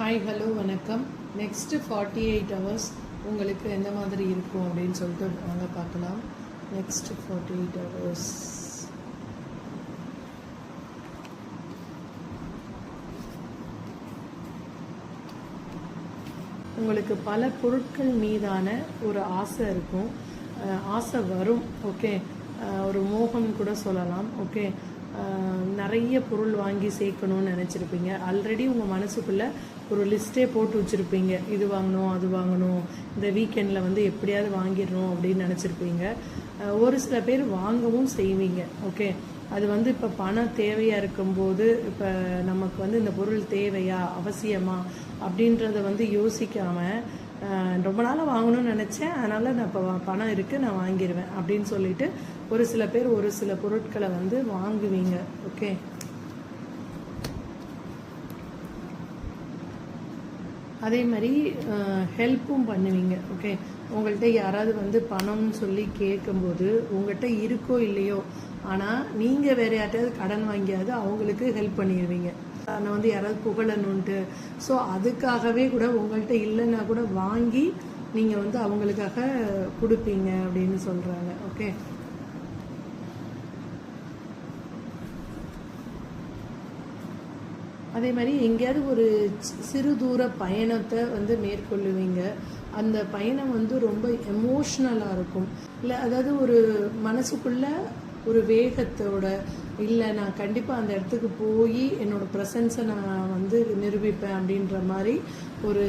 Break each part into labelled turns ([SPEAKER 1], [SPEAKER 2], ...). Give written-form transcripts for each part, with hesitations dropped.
[SPEAKER 1] Hi hello வணக்கம். Next 48 hours உங்களுக்கு எந்த மாதிரி இருக்கும் அப்படின்னு சொல்லிட்டு வாங்க பார்க்கலாம். நெக்ஸ்ட்டு 48 ஹவர்ஸ் உங்களுக்கு பல பொருட்கள் மீதான ஒரு ஆசை இருக்கும், ஆசை வரும். ஓகே, ஒரு மோகம் கூட சொல்லலாம். ஓகே, நிறைய பொருள் வாங்கி சேர்க்கணும்னு நினச்சிருப்பீங்க. ஆல்ரெடி உங்கள் மனசுக்குள்ளே ஒரு லிஸ்ட்டே போட்டு வச்சுருப்பீங்க, இது வாங்கணும் அது வாங்கணும், இந்த வீக்கெண்டில் வந்து எப்படியாவது வாங்கிடணும் அப்படின்னு நினச்சிருப்பீங்க. ஒரு சில பேர் வாங்கவும் செய்வீங்க. ஓகே, அது வந்து இப்போ பணம் தேவையாக இருக்கும்போது இப்போ நமக்கு வந்து இந்த பொருள் தேவையா அவசியமா அப்படின்றத வந்து யோசிக்காமல் ரொம்ப நாளாக வாங்கணும்னு நினச்சேன், அதனால் நான் இப்போ பணம் இருக்குது நான் வாங்கிடுவேன் அப்படின்னு சொல்லிட்டு ஒரு சில பேர் ஒரு சில பொருட்களை வந்து வாங்குவீங்க. ஓகே, அதே மாதிரி ஹெல்ப்பும் பண்ணுவீங்க. ஓகே, உங்கள்கிட்ட யாராவது வந்து பணம்னு சொல்லி கேட்கும்போது உங்கள்கிட்ட இருக்கோ இல்லையோ, ஆனால் நீங்கள் வேறு யார்ட்டையாவது கடன் வாங்கியாவது அவங்களுக்கு ஹெல்ப் பண்ணிடுவீங்க. நான் வந்து யாராவது புகழணுன்ட்டு, ஸோ அதுக்காகவே கூட உங்கள்கிட்ட இல்லைன்னா கூட வாங்கி நீங்கள் வந்து அவங்களுக்காக கொடுப்பீங்க அப்படின்னு சொல்கிறாங்க. ஓகே, அதே மாதிரி எங்கேயாவது ஒரு சிறு தூர பயணத்தை வந்து மேற்கொள்ளுவீங்க. அந்த பயணம் வந்து ரொம்ப எமோஷ்னலாக இருக்கும். இல்லை, அதாவது ஒரு மனசுக்குள்ள ஒரு வேகத்தோட, இல்லை நான் கண்டிப்பாக அந்த இடத்துக்கு போய் என்னோடய ப்ரெசன்ஸை நான் வந்து நிரூபிப்பேன் அப்படின்ற மாதிரி ஒரு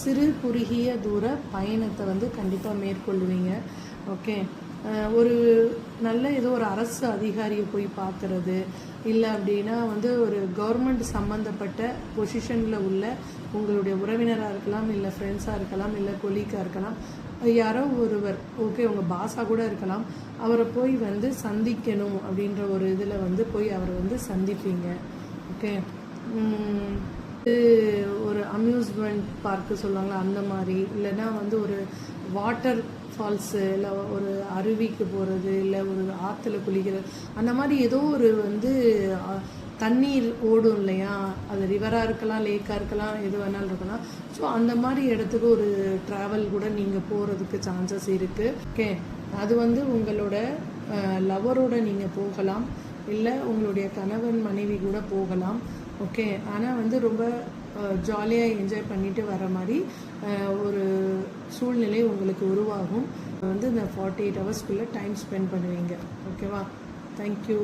[SPEAKER 1] சிறு குறுகிய தூர பயணத்தை வந்து கண்டிப்பாக மேற்கொள்ளுவீங்க. ஓகே, ஒரு நல்ல ஏதோ ஒரு அரசு அதிகாரியை போய் பார்க்குறது, இல்லை அப்படின்னா வந்து ஒரு கவர்மெண்ட் சம்மந்தப்பட்ட பொசிஷனில் உள்ள உங்களுடைய உறவினராக இருக்கலாம், இல்லை ஃப்ரெண்ட்ஸாக இருக்கலாம், இல்லை கொலீக்காக இருக்கலாம், யாரோ ஒருவர், ஓகே உங்கள் பாஸாக கூட இருக்கலாம், அவரை போய் வந்து சந்திக்கணும் அப்படின்ற ஒரு இதில் வந்து போய் அவரை வந்து சந்திப்பீங்க. ஓகே, ஒரு அம்யூஸ்மெண்ட் பார்க்கு சொல்லுவாங்க அந்த மாதிரி, இல்லைன்னா வந்து ஒரு வாட்டர் ஃபால்ஸு, இல்லை ஒரு அருவிக்கு போகிறது, இல்லை ஒரு ஆற்றுல குளிக்கிறது, அந்த மாதிரி ஏதோ ஒரு வந்து தண்ணீர் ஓடும் இல்லையா, அது ரிவராக இருக்கலாம், லேக்காக இருக்கலாம், எது வேணாலும் இருக்கலாம். ஸோ அந்த மாதிரி இடத்துக்கு ஒரு ட்ராவல் கூட நீங்கள் போகிறதுக்கு சான்சஸ் இருக்குது. ஓகே, அது வந்து உங்களோட லவரோட நீங்கள் போகலாம், இல்லை உங்களுடைய கணவன் மனைவி கூட போகலாம். ஓகே, ஆனால் வந்து ரொம்ப ஜாலியாக என்ஜாய் பண்ணிட்டு வர மாதிரி ஒரு சூழ்நிலை உங்களுக்கு உருவாகும். வந்து இந்த 48 ஹவர்ஸ்க்குள்ளே டைம் ஸ்பெண்ட் பண்ணுவீங்க. ஓகேவா? தேங்க்யூ.